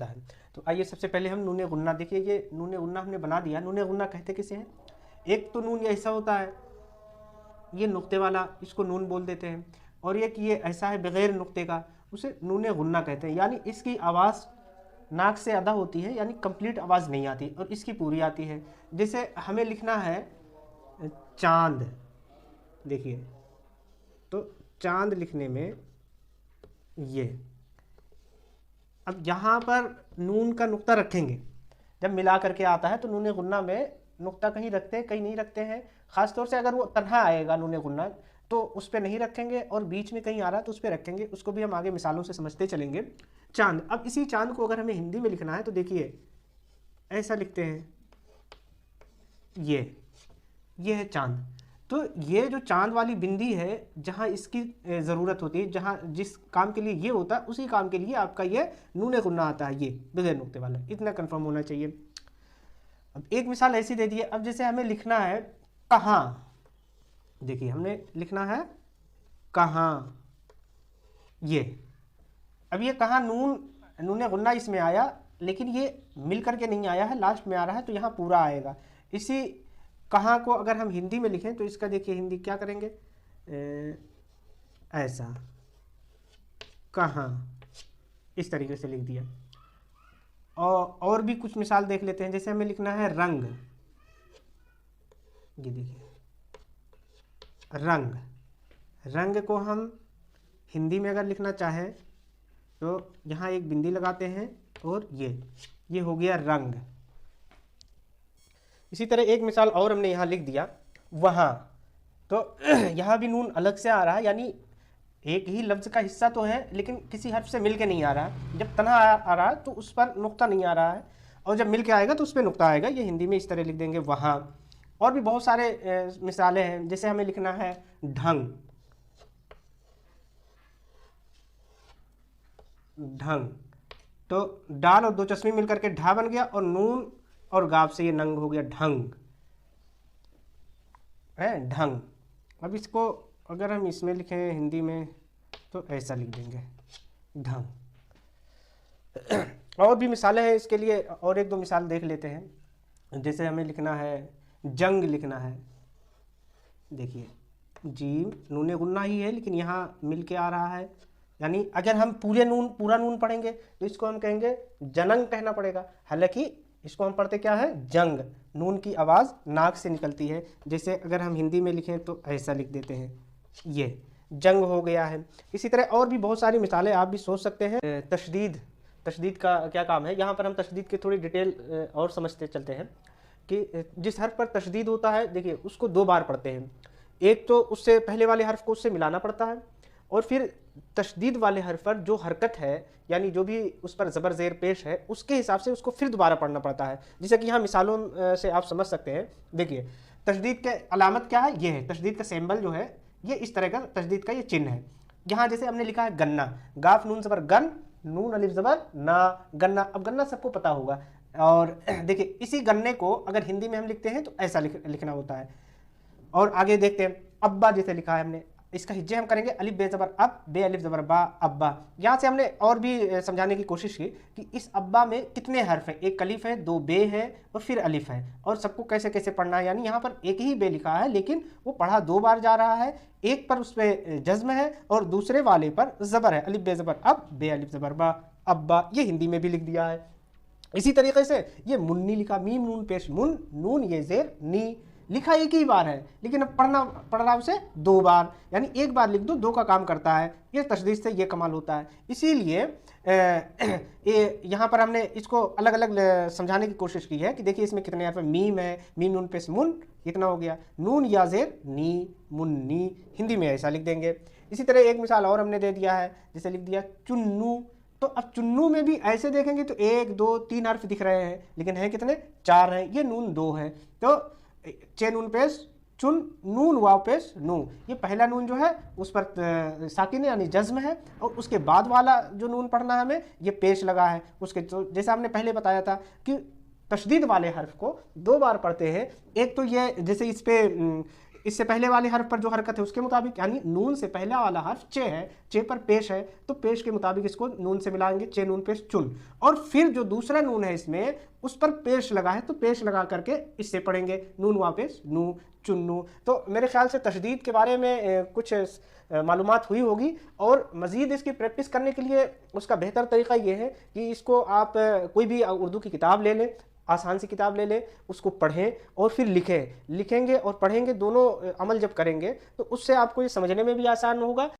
है। तो आइए सबसे पहले हम नून गुन्ना, देखिए ये नून गुन्ना हमने बना दिया। नून गुन्ना कहते किसे हैं? एक तो नून ये ऐसा होता है, ये नुक्ते वाला, इसको नून बोल देते हैं, और एक ये ऐसा है बगैर नुक्ते का, उसे नून गुन्ना कहते हैं। यानी इसकी आवाज़ नाक से अदा होती है, यानी कंप्लीट आवाज़ नहीं आती और इसकी पूरी आती है। जैसे हमें लिखना है चांद, देखिए तो चांद लिखने में ये, अब यहाँ पर नून का नुक्ता रखेंगे, जब मिला करके आता है तो नून गुन्ना में नुक्ता कहीं रखते हैं कहीं नहीं रखते हैं। ख़ासतौर से अगर वो तन्हा आएगा नून गुन्ना तो उस पर नहीं रखेंगे, और बीच में कहीं आ रहा है तो उस पर रखेंगे। उसको भी हम आगे मिसालों से समझते चलेंगे। चांद, अब इसी चांद को अगर हमें हिंदी में लिखना है तो देखिए ऐसा लिखते हैं, ये है चांद। तो ये जो चांद वाली बिंदी है, जहाँ इसकी ज़रूरत होती है, जहाँ जिस काम के लिए ये होता है उसी काम के लिए आपका ये नून गुन्ना आता है, ये बगैर नुक्ते वाला। इतना कंफर्म होना चाहिए। अब एक मिसाल ऐसी दे दी है, अब जैसे हमें लिखना है कहाँ, देखिए हमने लिखना है कहाँ, ये अब ये कहाँ नून गुन्ना इसमें आया, लेकिन ये मिल करके नहीं आया है, लास्ट में आ रहा है, तो यहाँ पूरा आएगा। इसी कहाँ को अगर हम हिंदी में लिखें तो इसका देखिए हिंदी क्या करेंगे, ऐसा कहाँ, इस तरीके से लिख दिया। और भी कुछ मिसाल देख लेते हैं। जैसे हमें लिखना है रंग, ये देखिए रंग, रंग को हम हिंदी में अगर लिखना चाहें तो यहाँ एक बिंदी लगाते हैं और ये हो गया रंग। इसी तरह एक मिसाल और हमने यहाँ लिख दिया वहाँ, तो यहाँ भी नून अलग से आ रहा है, यानी एक ही लफ्ज़ का हिस्सा तो है लेकिन किसी हर्फ से मिल के नहीं आ रहा है। जब तन्हा आ रहा है तो उस पर नुक्ता नहीं आ रहा है, और जब मिल के आएगा तो उस पर नुक्ता आएगा। ये हिंदी में इस तरह लिख देंगे वहाँ। और भी बहुत सारे मिसालें हैं। जैसे हमें लिखना है ढंग, ढंग, तो डाल और दो चश्मे मिलकर के ढा बन गया, और नून और गाफ से ये नंग हो गया, ढंग है, ढंग। अब इसको अगर हम इसमें लिखें हिंदी में तो ऐसा लिख देंगे ढंग। और भी मिसालें हैं इसके लिए, और एक दो मिसाल देख लेते हैं। जैसे हमें लिखना है जंग, लिखना है, देखिए जीम नून गुन्ना ही है लेकिन यहाँ मिल के आ रहा है, यानी अगर हम पूरा नून पढ़ेंगे तो इसको हम कहेंगे जनंग कहना पड़ेगा, हालांकि इसको हम पढ़ते क्या है, जंग। नून की आवाज़ नाक से निकलती है। जैसे अगर हम हिंदी में लिखें तो ऐसा लिख देते हैं, ये जंग हो गया है। इसी तरह और भी बहुत सारी मिसालें आप भी सोच सकते हैं। तशदीद का क्या काम है, यहाँ पर हम तशदीद की थोड़ी डिटेल और समझते चलते हैं कि जिस हर्फ पर तशदीद होता है, देखिए उसको दो बार पढ़ते हैं। एक तो उससे पहले वाले हर्फ को उससे मिलाना पड़ता है, और फिर तशदीद वाले हर्फ पर जो हरकत है, यानी जो भी उस पर ज़बर ज़ेर पेश है, उसके हिसाब से उसको फिर दोबारा पढ़ना पड़ता है। जैसे कि यहाँ मिसालों से आप समझ सकते हैं। देखिए तशदीद के अलामत क्या है, ये है तशदीद का सिंबल जो है, ये इस तरह का तशदीद का ये चिन्ह है। यहाँ जैसे हमने लिखा है गन्ना, गाफ नून ज़बर गन, नून अलिफ ज़बर ना, गन्ना। अब गन्ना सबको पता होगा, और देखिए इसी गन्ने को अगर हिंदी में हम लिखते हैं तो ऐसा लिखना होता है। और आगे देखते हैं अब्बा, जैसे लिखा है हमने, इसका हिज्जे हम करेंगे अलिफ बे ज़बर अब, बे अलिफ ज़बर बा, अब्बा। यहाँ से हमने और भी समझाने की कोशिश की कि इस अब्बा में कितने हर्फ हैं, एक अलिफ है, दो बे है और फिर अलिफ है, और सबको कैसे कैसे पढ़ना है। यानी यहाँ पर एक ही बे लिखा है लेकिन वो पढ़ा दो बार जा रहा है, एक पर उस पर जज्म है और दूसरे वाले पर ज़बर है, अलिफ बे ज़बर अब, बे अलिफ ज़बर बा, अब्बा। ये हिंदी में भी लिख दिया है। इसी तरीके से ये मुन्नी लिखा, मीम नून पेश मुन, नून ये ज़ेर नी, लिखा एक ही बार है लेकिन अब पढ़ रहा उसे दो बार, यानी एक बार लिख दो, दो का काम करता है। ये तशदीद से ये कमाल होता है। इसीलिए यहाँ पर हमने इसको अलग अलग समझाने की कोशिश की है कि देखिए इसमें कितने हर्फ है। मीम है, मीम नून पेश मुन, कितना हो गया, नून या ज़ेर नी, मुन्नी। हिंदी में ऐसा लिख देंगे। इसी तरह एक मिसाल और हमने दे दिया है, जैसे लिख दिया चुन्नू। तो अब चुन्नू में भी ऐसे देखेंगे तो एक दो तीन हर्फ दिख रहे हैं, लेकिन है कितने, चार हैं। ये नून दो है, तो चे नून पेश चुन, नून वाव पेश नू। ये पहला नून जो है उस पर साकिन यानी जज्म है, और उसके बाद वाला जो नून पढ़ना है हमें, ये पेश लगा है उसके। तो जैसा हमने पहले बताया था कि तशदीद वाले हर्फ को दो बार पढ़ते हैं। एक तो ये जैसे इस पे इससे पहले वाले हर्फ पर जो हरकत है उसके मुताबिक, यानी नून से पहला वाला हर्फ चे है, चे पर पेश है, तो पेश के मुताबिक इसको नून से मिलाएंगे, चे नून पेश चुन। और फिर जो दूसरा नून है इसमें उस पर पेश लगा है, तो पेश लगा करके इससे पढ़ेंगे, नून वां पेश नू चुन्नू। तो मेरे ख्याल से तशदीद के बारे में कुछ मालूमात हुई होगी, और मज़ीद इसकी प्रैक्टिस करने के लिए उसका बेहतर तरीका ये है कि इसको आप कोई भी उर्दू की किताब ले लें, आसान सी किताब ले लें, उसको पढ़ें और फिर लिखेंगे और पढ़ेंगे, दोनों अमल जब करेंगे तो उससे आपको ये समझने में भी आसान होगा।